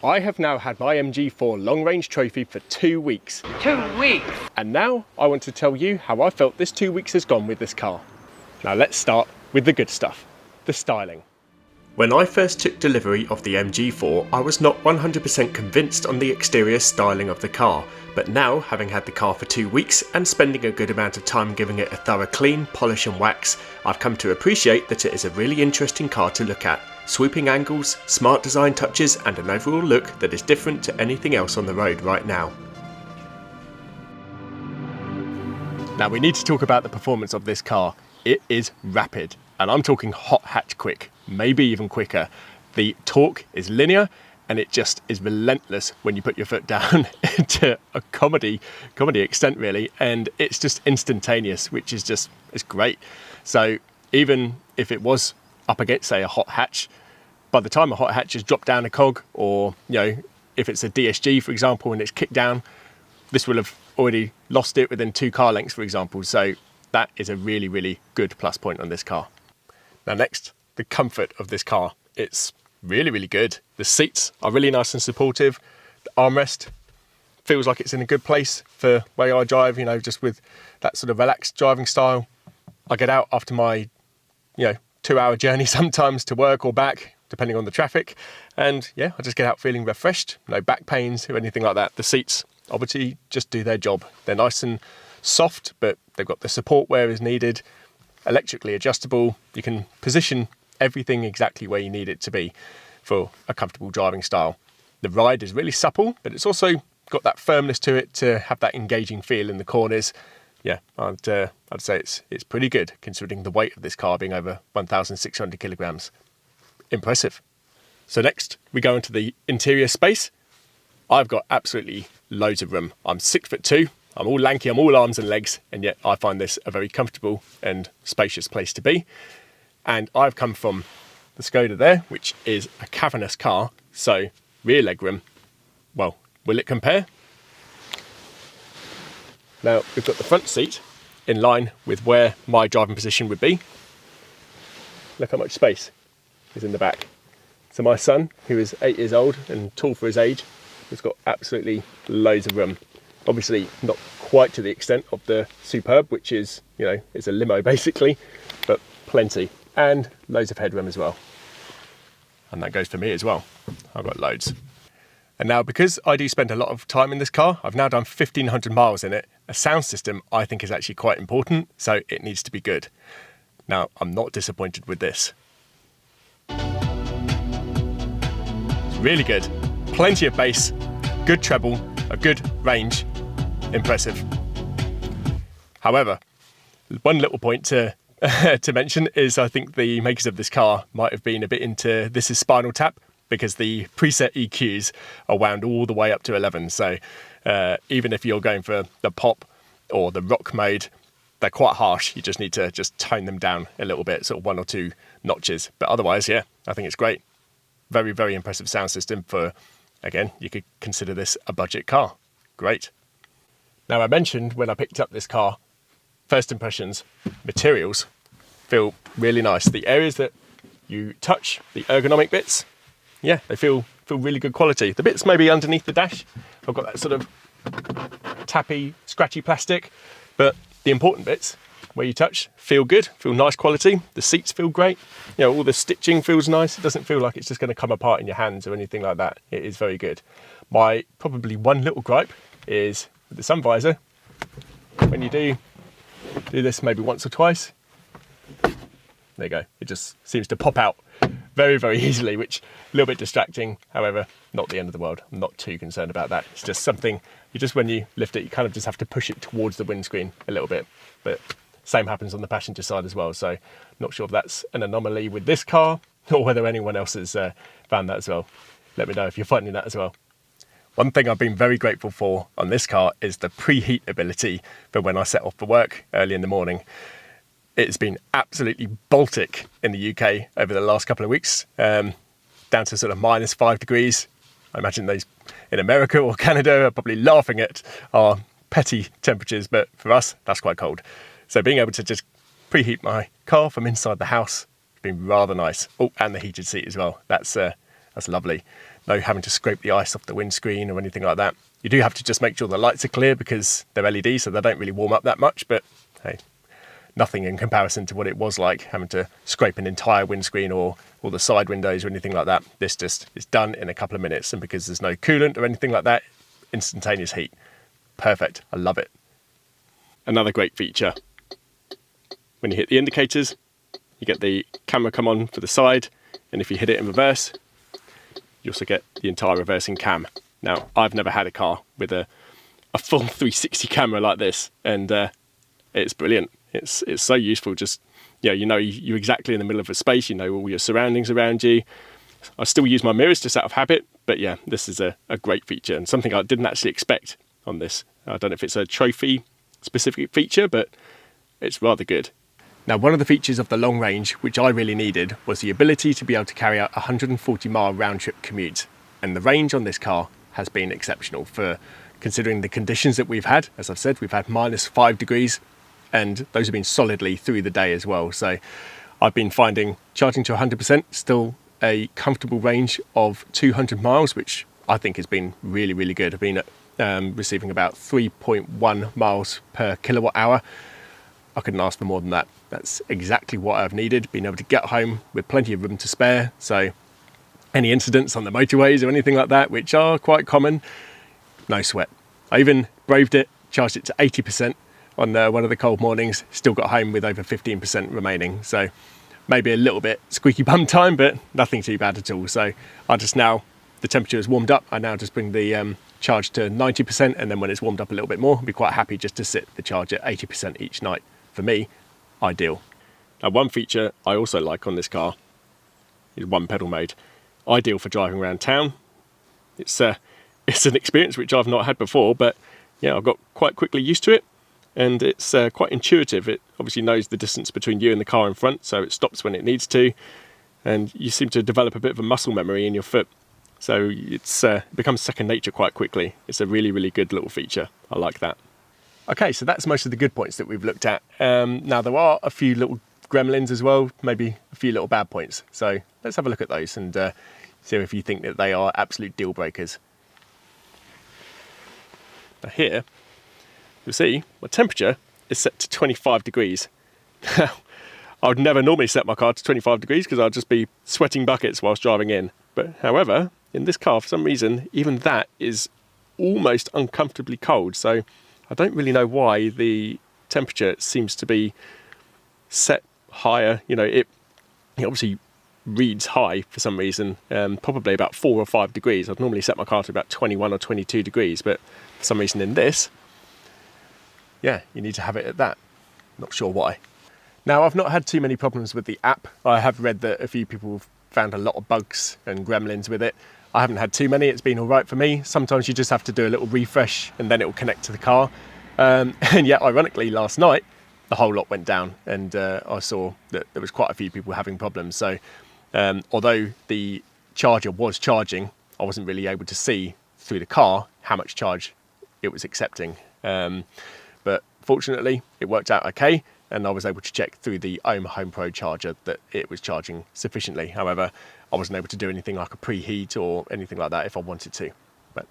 I have now had my MG4 Long Range Trophy for 2 weeks. 2 weeks? And now I want to tell you how I felt this 2 weeks has gone with this car. Now let's start with the good stuff, the styling. When I first took delivery of the MG4, I was not 100% convinced on the exterior styling of the car, but now, having had the car for 2 weeks and spending a good amount of time giving it a thorough clean, polish and wax, I've come to appreciate that it is a really interesting car to look at. Swooping angles, smart design touches and an overall look that is different to anything else on the road right now. Now we need to talk about the performance of this car. It is rapid, and I'm talking hot hatch quick, maybe even quicker. The torque is linear and it just is relentless when you put your foot down to a comedy extent really, and it's just instantaneous, which is just, it's great. So even if it was up against, say, a hot hatch, by the time a hot hatch has dropped down a cog, or if it's a DSG for example and it's kicked down, this will have already lost it within 2 car lengths for example. So that is a really good plus point on this car. Now next, the comfort of this car. It's really good. The seats are really nice and supportive. The armrest feels like it's in a good place for where I drive, just with that sort of relaxed driving style. I get out after my 2-hour journey sometimes to work or back, depending on the traffic, and I just get out feeling refreshed, no back pains or anything like that. The seats obviously just do their job. They're nice and soft, but they've got the support where is needed, electrically adjustable. You can position everything exactly where you need it to be for a comfortable driving style. The ride is really supple, but it's also got that firmness to it to have that engaging feel in the corners. I'd say it's pretty good considering the weight of this car being over 1,600 kilograms. Impressive. So next we go into the interior space. I've got absolutely loads of room. I'm 6'2", I'm all lanky, I'm all arms and legs, and yet I find this a very comfortable and spacious place to be. And I've come from the Skoda there, which is a cavernous car, so rear legroom, well, will it compare? Now we've got the front seat in line with where my driving position would be. Look how much space is in the back. So my son, who is 8 years old and tall for his age, has got absolutely loads of room. Obviously not quite to the extent of the Superb, which is, it's a limo basically, but plenty, and loads of headroom as well. And that goes for me as well. I've got loads. And now, because I do spend a lot of time in this car, I've now done 1,500 miles in it. A sound system I think is actually quite important, so it needs to be good. Now, I'm not disappointed with this. It's really good. Plenty of bass, good treble, a good range. Impressive. However, one little point to mention is I think the makers of this car might have been a bit into this is Spinal Tap, because the preset EQs are wound all the way up to 11. So even if you're going for the pop or the rock mode, they're quite harsh. You just need to just tone them down a little bit, sort of 1 or 2 notches. But otherwise, I think it's great. Very impressive sound system for, again, you could consider this a budget car. Great. Now I mentioned when I picked up this car, first impressions, materials feel really nice. The areas that you touch, the ergonomic bits, they feel really good quality. The bits maybe underneath the dash, I've got that sort of tappy, scratchy plastic, but the important bits where you touch feel good, feel nice quality. The seats feel great. All the stitching feels nice. It doesn't feel like it's just going to come apart in your hands or anything like that. It is very good. My probably one little gripe is with the sun visor. When you do this maybe once or twice, there you go. It just seems to pop out very easily, which is a little bit distracting. However, not the end of the world. I'm not too concerned about that. It's just something, when you lift it, you kind of just have to push it towards the windscreen a little bit. But same happens on the passenger side as well. So not sure if that's an anomaly with this car or whether anyone else has found that as well. Let me know if you're finding that as well. One thing I've been very grateful for on this car is the preheat ability for when I set off for work early in the morning. It's been absolutely Baltic in the UK over the last couple of weeks, down to sort of -5 degrees. I imagine those in America or Canada are probably laughing at our petty temperatures, but for us, that's quite cold. So being able to just preheat my car from inside the house has been rather nice. Oh, and the heated seat as well. That's lovely. no having to scrape the ice off the windscreen or anything like that. You do have to just make sure the lights are clear because they're LED, so they don't really warm up that much, but hey, nothing in comparison to what it was like having to scrape an entire windscreen or the side windows or anything like that. This just is done in a couple of minutes, and because there's no coolant or anything like that, instantaneous heat. Perfect. I love it. Another great feature, when you hit the indicators, you get the camera come on for the side, and if you hit it in reverse, you also get the entire reversing cam. Now, I've never had a car with a full 360 camera like this, and it's brilliant. It's so useful. Just, you're exactly in the middle of a space, you know all your surroundings around you. I still use my mirrors just out of habit, but yeah, this is a great feature and something I didn't actually expect on this. I don't know if it's a trophy specific feature, but it's rather good. Now, one of the features of the long range, which I really needed, was the ability to be able to carry out a 140-mile round-trip commute. And the range on this car has been exceptional for considering the conditions that we've had. As I've said, we've had -5 degrees, and those have been solidly through the day as well. So I've been finding charging to 100% still a comfortable range of 200 miles, which I think has been really, really good. I've been receiving about 3.1 miles per kilowatt hour. I couldn't ask for more than that. That's exactly what I've needed, being able to get home with plenty of room to spare. So any incidents on the motorways or anything like that, which are quite common, no sweat. I even braved it, charged it to 80% on one of the cold mornings, still got home with over 15% remaining. So maybe a little bit squeaky bum time, but nothing too bad at all. So I just now, the temperature has warmed up, I now just bring the charge to 90%, and then when it's warmed up a little bit more, I'll be quite happy just to sit the charge at 80% each night. For me, ideal. Now, one feature I also like on this car is one pedal mode. Ideal for driving around town. It's an experience which I've not had before, but yeah, I've got quite quickly used to it, and it's quite intuitive. It obviously knows the distance between you and the car in front, so it stops when it needs to, and you seem to develop a bit of a muscle memory in your foot, so it becomes second nature quite quickly. It's a really, really good little feature. I like that. Okay, so that's most of the good points that we've looked at. Now, there are a few little gremlins as well, maybe a few little bad points. So let's have a look at those and see if you think that they are absolute deal breakers. Now here, you'll see my temperature is set to 25 degrees. Now, I would never normally set my car to 25 degrees because I'd just be sweating buckets whilst driving in. But however, in this car, for some reason, even that is almost uncomfortably cold. So I don't really know why the temperature seems to be set higher. You know, it obviously reads high for some reason, probably about 4 or 5 degrees. I'd normally set my car to about 21 or 22 degrees, but for some reason in this, yeah, you need to have it at that. Not sure why. Now, I've not had too many problems with the app. I have read that a few people have found a lot of bugs and gremlins with it. I haven't had too many. It's been all right for me. Sometimes you just have to do a little refresh and then it will connect to the car. And yet, ironically, last night, the whole lot went down, and I saw that there was quite a few people having problems. So although the charger was charging, I wasn't really able to see through the car how much charge it was accepting. But fortunately, it worked out okay, and I was able to check through the Ohm Home Pro charger that it was charging sufficiently. However, I wasn't able to do anything like a preheat or anything like that if I wanted to. But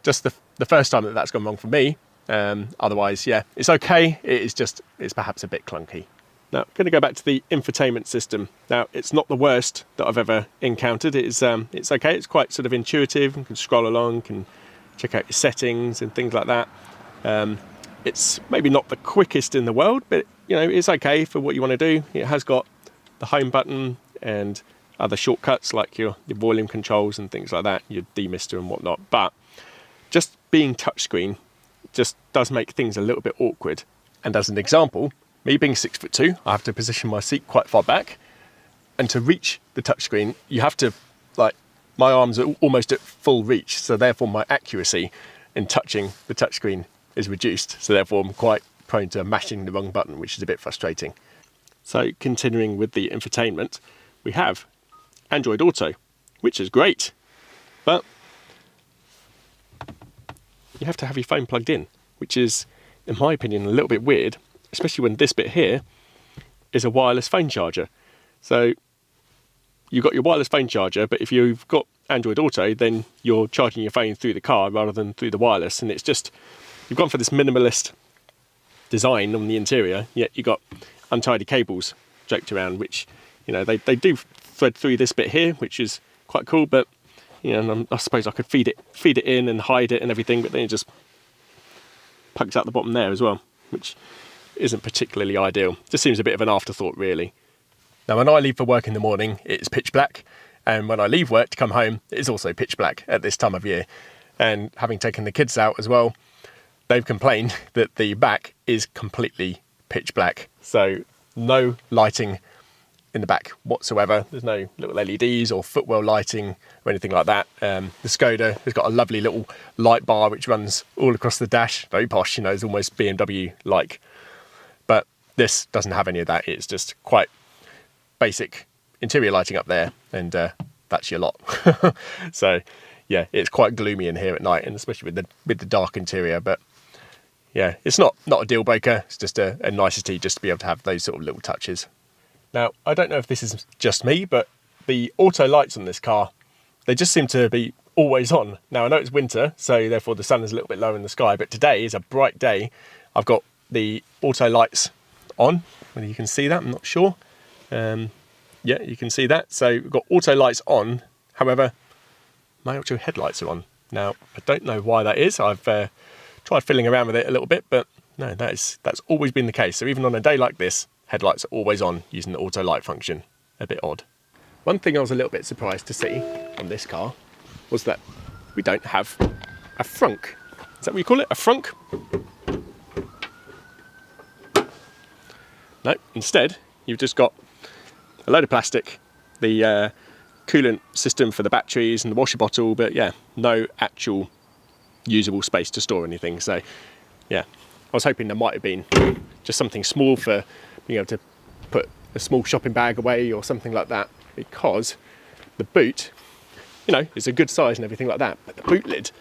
just the first time that that's gone wrong for me. Otherwise, yeah, it's okay. It's perhaps a bit clunky. Now, I'm going to go back to the infotainment system. Now, it's not the worst that I've ever encountered. It's okay. It's quite sort of intuitive. You can scroll along, can check out your settings and things like that. It's maybe not the quickest in the world, but you know, it's okay for what you want to do. It has got the home button and other shortcuts like your volume controls and things like that, your demister and whatnot. But just being touchscreen just does make things a little bit awkward. And as an example, me being 6'2", I have to position my seat quite far back, and to reach the touchscreen, you have to, like, my arms are almost at full reach, so therefore my accuracy in touching the touchscreen is reduced, so therefore I'm quite prone to mashing the wrong button, which is a bit frustrating. So continuing with the infotainment, we have Android Auto, which is great, but you have to have your phone plugged in, which is, in my opinion, a little bit weird, especially when this bit here is a wireless phone charger. So you've got your wireless phone charger, but if you've got Android Auto, then you're charging your phone through the car rather than through the wireless, and it's just, you've gone for this minimalist design on the interior, yet you've got untidy cables draped around, which, you know, they do thread through this bit here, which is quite cool, but, you know, I suppose I could feed it in and hide it and everything, but then it just pugs out the bottom there as well, which isn't particularly ideal. Just seems a bit of an afterthought, really. Now, when I leave for work in the morning, it's pitch black, and when I leave work to come home, it's also pitch black at this time of year. And having taken the kids out as well, they've complained that the back is completely pitch black. So no lighting in the back whatsoever. There's no little LEDs or footwell lighting or anything like that. The Skoda has got a lovely little light bar which runs all across the dash. Very posh, you know, it's almost BMW-like. But this doesn't have any of that. It's just quite basic interior lighting up there, and that's your lot. So yeah, it's quite gloomy in here at night, and especially with the dark interior. But yeah, it's not a deal breaker. It's just a nicety just to be able to have those sort of little touches. Now, I don't know if this is just me, but the auto lights on this car, they just seem to be always on. Now, I know it's winter, so therefore the sun is a little bit lower in the sky, but today is a bright day. I've got the auto lights on, whether you can see that, I'm not sure. Yeah, you can see that. So we've got auto lights on, however, my auto headlights are on. Now, I don't know why that is. I've tried fiddling around with it a little bit, but no, that's always been the case. So even on a day like this, headlights are always on using the auto light function. A bit odd. One thing I was a little bit surprised to see on this car was that we don't have a frunk. Is that what you call it? A frunk? No, instead, you've just got a load of plastic, the coolant system for the batteries and the washer bottle, but yeah, no actual usable space to store anything. So yeah, I was hoping there might have been just something small for being able to put a small shopping bag away or something like that, because the boot, you know, is a good size and everything like that, but the boot lid,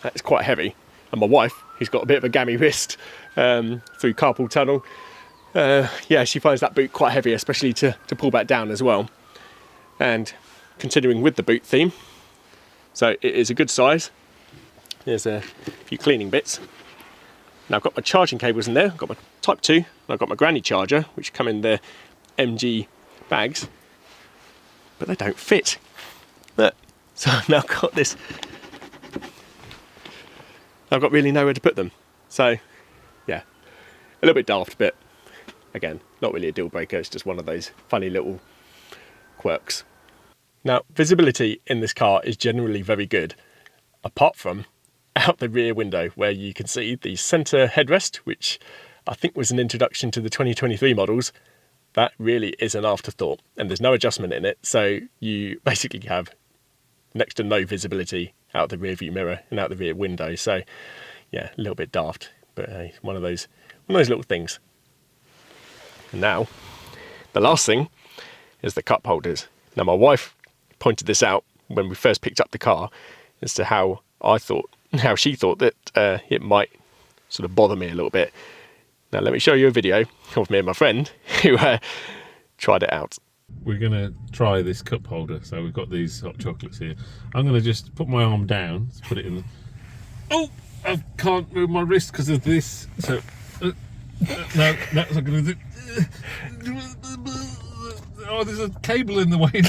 that's quite heavy. And my wife, who's got a bit of a gammy wrist through carpal tunnel, yeah, she finds that boot quite heavy, especially to pull back down as well. And continuing with the boot theme, so it is a good size. There's a few cleaning bits. Now I've got my charging cables in there. I've got my Type 2, and I've got my granny charger, which come in the MG bags, but they don't fit. Look, so I've now got this. I've got really nowhere to put them. So yeah, a little bit daft, but again, not really a deal breaker. It's just one of those funny little quirks. Now, visibility in this car is generally very good, apart from out the rear window, where you can see the centre headrest, which I think was an introduction to the 2023 models. That really is an afterthought, and there's no adjustment in it, so you basically have next to no visibility out the rear view mirror and out the rear window. So yeah, a little bit daft, but hey, one of those little things. And now, the last thing is the cup holders. Now, my wife pointed this out when we first picked up the car as to how she thought that it might sort of bother me a little bit. Now, let me show you a video of me and my friend who tried it out. We're going to try this cup holder. So we've got these hot chocolates here. I'm going to just put my arm down, let's put it in. Oh, I can't move my wrist because of this. So, no, that's not going to do. Oh, there's a cable in the way.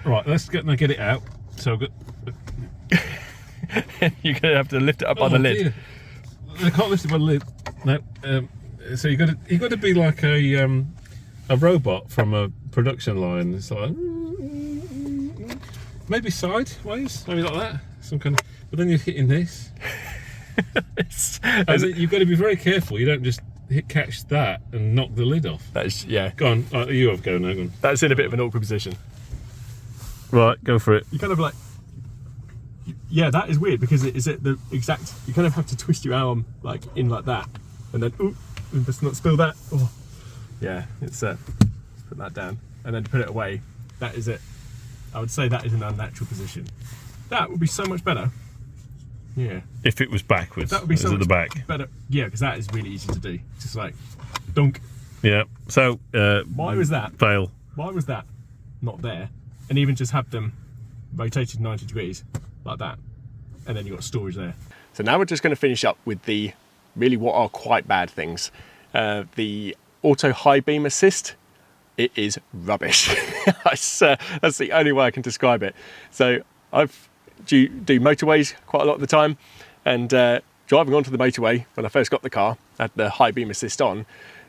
Right, let's get it out. So I've got. You're going to have to lift it up by the lid. Dear. I can't lift it by the lid. No. So you got to be like a robot from a production line. It's like maybe sideways, maybe like that. Some kind of. But then you're hitting this. And you've got to be very careful. You don't just catch that and knock the lid off. That is, yeah. Go on. You have go now. Go on. That's in a bit of an awkward position. Right, go for it. You kind of like. Yeah, that is weird because it is at the exact. You kind of have to twist your arm like in like that, and then let's not spill that. Oh, yeah, it's let's put that down, and then to put it away. That is it. I would say that is an unnatural position. That would be so much better. Yeah. If it was backwards. That would be so much at the back. better. Yeah, because that is really easy to do. Just like dunk. Yeah. So why was that? Fail. Why was that not there? and even just have them rotated 90 degrees like that, and then you've got storage there. So now we're just going to finish up with the really what are quite bad things. The auto high beam assist, it is rubbish. That's the only way I can describe it. So I've do motorways quite a lot of the time, and driving onto the motorway when I first got the car, I had the high beam assist on,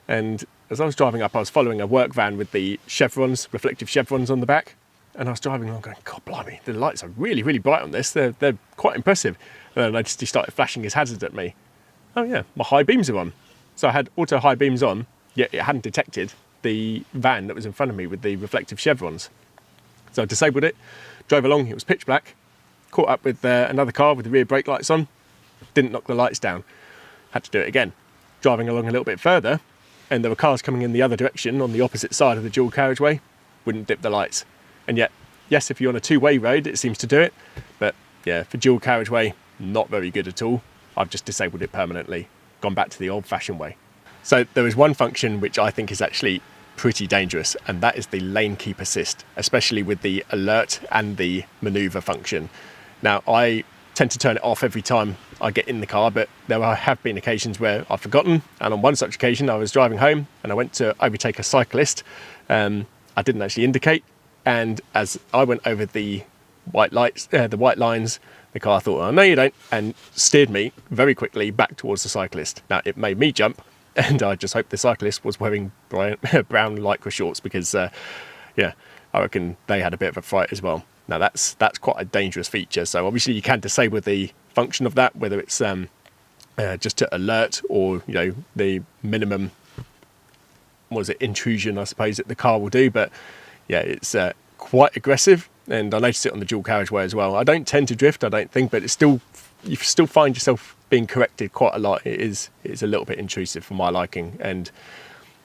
and as I was driving up, I was following a work van with the chevrons, reflective chevrons on the back, and I was driving along going, God blimey, the lights are really, really bright on this. They're quite impressive. And then I just, he started flashing his hazard at me. Oh yeah, my high beams are on. So I had auto high beams on, yet it hadn't detected the van that was in front of me with the reflective chevrons. So I disabled it, drove along, it was pitch black, caught up with another car with the rear brake lights on, didn't knock the lights down, had to do it again. Driving along a little bit further, and there were cars coming in the other direction on the opposite side of the dual carriageway, wouldn't dip the lights. And yet, yes, if you're on a two-way road, it seems to do it, but yeah, for dual carriageway, not very good at all. I've just disabled it permanently, gone back to the old-fashioned way. So there is one function which I think is actually pretty dangerous, and that is the lane keep assist, especially with the alert and the manoeuvre function. Now, I tend to turn it off every time I get in the car, but there have been occasions where I've forgotten, and on one such occasion I was driving home and I went to overtake a cyclist. I didn't actually indicate, and as I went over the white lights, the white lines, the car thought, oh no you don't, and steered me very quickly back towards the cyclist. Now it made me jump, and I just hope the cyclist was wearing brown lycra shorts, because yeah, I reckon they had a bit of a fright as well. Now that's quite a dangerous feature. So obviously you can disable the function of that, whether it's just to alert, or you know, the minimum, was it, intrusion I suppose that the car will do. But yeah, it's quite aggressive, and I noticed it on the dual carriageway as well. I don't tend to drift, I don't think, but it's still, you still find yourself being corrected quite a lot. It's a little bit intrusive for my liking. And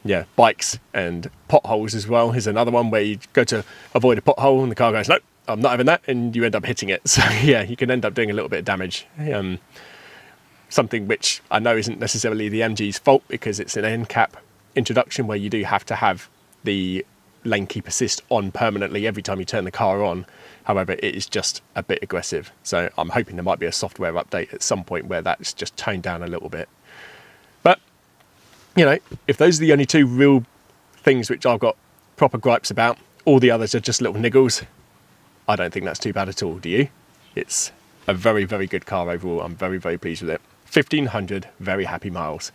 yeah, bikes and potholes as well is another one where you go to avoid a pothole and the car goes, nope, I'm not having that, and you end up hitting it. So yeah, you can end up doing a little bit of damage. Something which I know isn't necessarily the MG's fault, because it's an end cap introduction where you do have to have the lane keep assist on permanently every time you turn the car on. However, it is just a bit aggressive. So I'm hoping there might be a software update at some point where that's just toned down a little bit. But, you know, if those are the only two real things which I've got proper gripes about, all the others are just little niggles, I don't think that's too bad at all, do you? It's a very, very good car overall. I'm very, very pleased with it. 1,500 very happy miles.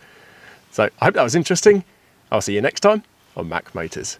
So I hope that was interesting. I'll see you next time on Mac Motors.